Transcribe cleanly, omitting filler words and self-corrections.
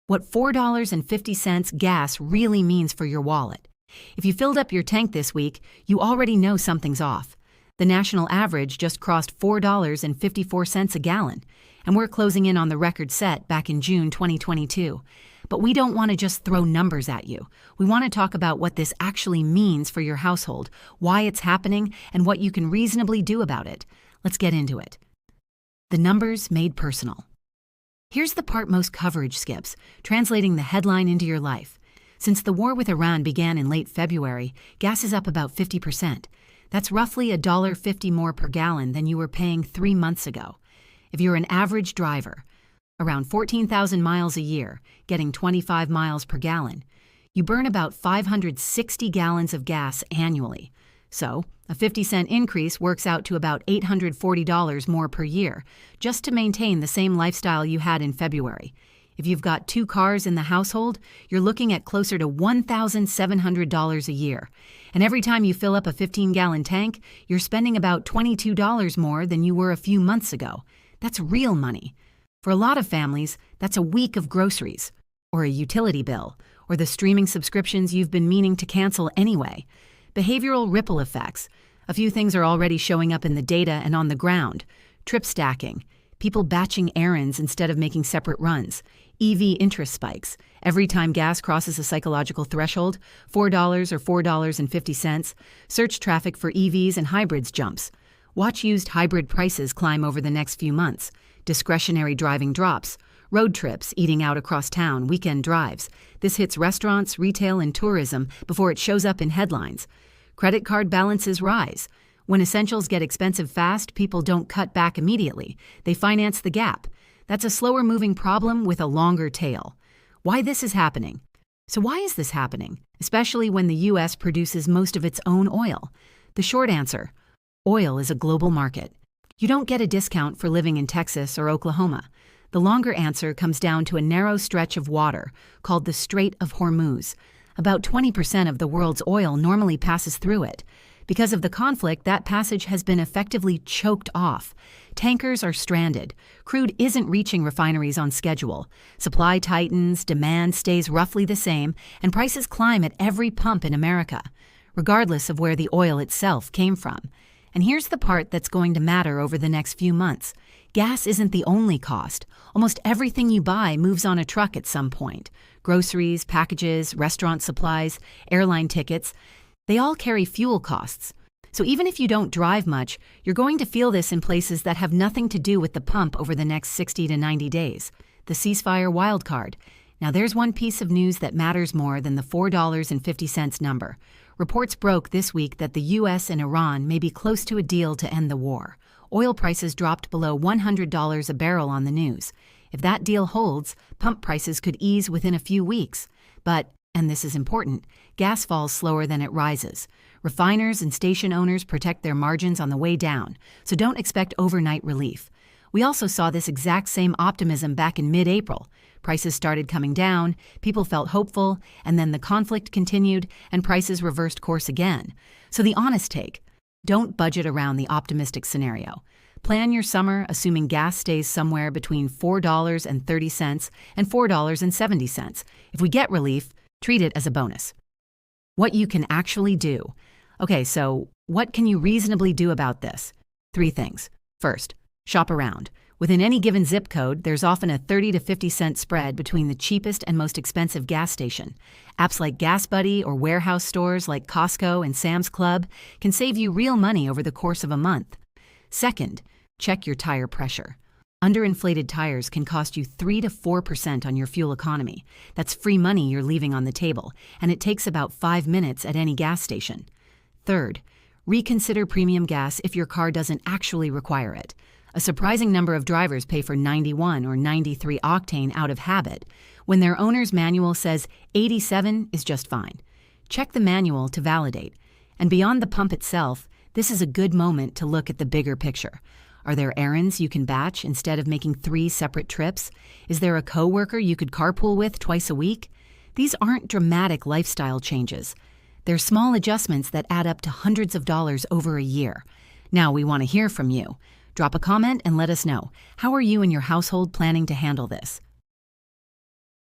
what $4.50 gas really means for your wallet. If you filled up your tank this week, you already know something's off. The national average just crossed $4.54 a gallon, and we're closing in on the record set back in June 2022. But we don't want to just throw numbers at you. We want to talk about what this actually means for your household, why it's happening, and what you can reasonably do about it. Let's get into it. The numbers made personal. Here's the part most coverage skips, translating the headline into your life. Since the war with Iran began in late February, gas is up about 50%. That's roughly $1.50 more per gallon than you were paying 3 months ago. If you're an average driver, around 14,000 miles a year, getting 25 miles per gallon, you burn about 560 gallons of gas annually. So, a 50-cent increase works out to about $840 more per year, just to maintain the same lifestyle you had in February. If you've got 2 cars in the household, you're looking at closer to $1,700 a year. And every time you fill up a 15-gallon tank, you're spending about $22 more than you were a few months ago. That's real money. For a lot of families, that's a week of groceries, or a utility bill, or the streaming subscriptions you've been meaning to cancel anyway. Behavioral ripple effects. A few things are already showing up in the data and on the ground. Trip stacking, people batching errands instead of making separate runs, EV interest spikes. Every time gas crosses a psychological threshold, $4 or $4.50, search traffic for EVs and hybrids jumps. Watch used hybrid prices climb over the next few months. Discretionary driving drops. Road trips, eating out across town, weekend drives. This hits restaurants, retail, and tourism before it shows up in headlines. Credit card balances rise. When essentials get expensive fast, people don't cut back immediately. They finance the gap. That's a slower-moving problem with a longer tail. Why this is happening? So why is this happening, especially when the U.S. produces most of its own oil? The short answer: oil is a global market. You don't get a discount for living in Texas or Oklahoma. The longer answer comes down to a narrow stretch of water called the Strait of Hormuz. About 20% of the world's oil normally passes through it. Because of the conflict, that passage has been effectively choked off. Tankers are stranded. Crude isn't reaching refineries on schedule. Supply tightens, demand stays roughly the same, and prices climb at every pump in America, regardless of where the oil itself came from. And here's the part that's going to matter over the next few months. Gas isn't the only cost. Almost everything you buy moves on a truck at some point. Groceries, packages, restaurant supplies, airline tickets, they all carry fuel costs. So even if you don't drive much, you're going to feel this in places that have nothing to do with the pump over the next 60 to 90 days. The ceasefire wildcard. Now there's one piece of news that matters more than the $4.50 number. Reports broke this week that the U.S. and Iran may be close to a deal to end the war. Oil prices dropped below $100 a barrel on the news. If that deal holds, pump prices could ease within a few weeks. But, and this is important, gas falls slower than it rises. Refiners and station owners protect their margins on the way down, so don't expect overnight relief. We also saw this exact same optimism back in mid-April. Prices started coming down, people felt hopeful, and then the conflict continued and prices reversed course again. So the honest take: don't budget around the optimistic scenario. Plan your summer assuming gas stays somewhere between $4.30 and $4.70. If we get relief, treat it as a bonus. What you can actually do. Okay, so what can you reasonably do about this? 3 things. First, shop around. Within any given zip code, there's often a 30 to 50 cent spread between the cheapest and most expensive gas station. Apps like GasBuddy or warehouse stores like Costco and Sam's Club can save you real money over the course of a month. Second, check your tire pressure. Underinflated tires can cost you 3 to 4% on your fuel economy. That's free money you're leaving on the table, and it takes about 5 minutes at any gas station. Third, reconsider premium gas if your car doesn't actually require it. A surprising number of drivers pay for 91 or 93 octane out of habit, when their owner's manual says 87 is just fine. Check the manual to validate. And beyond the pump itself, this is a good moment to look at the bigger picture. Are there errands you can batch instead of making 3 separate trips? Is there a coworker you could carpool with twice a week? These aren't dramatic lifestyle changes. They're small adjustments that add up to hundreds of dollars over a year. Now we want to hear from you. Drop a comment and let us know. How are you and your household planning to handle this?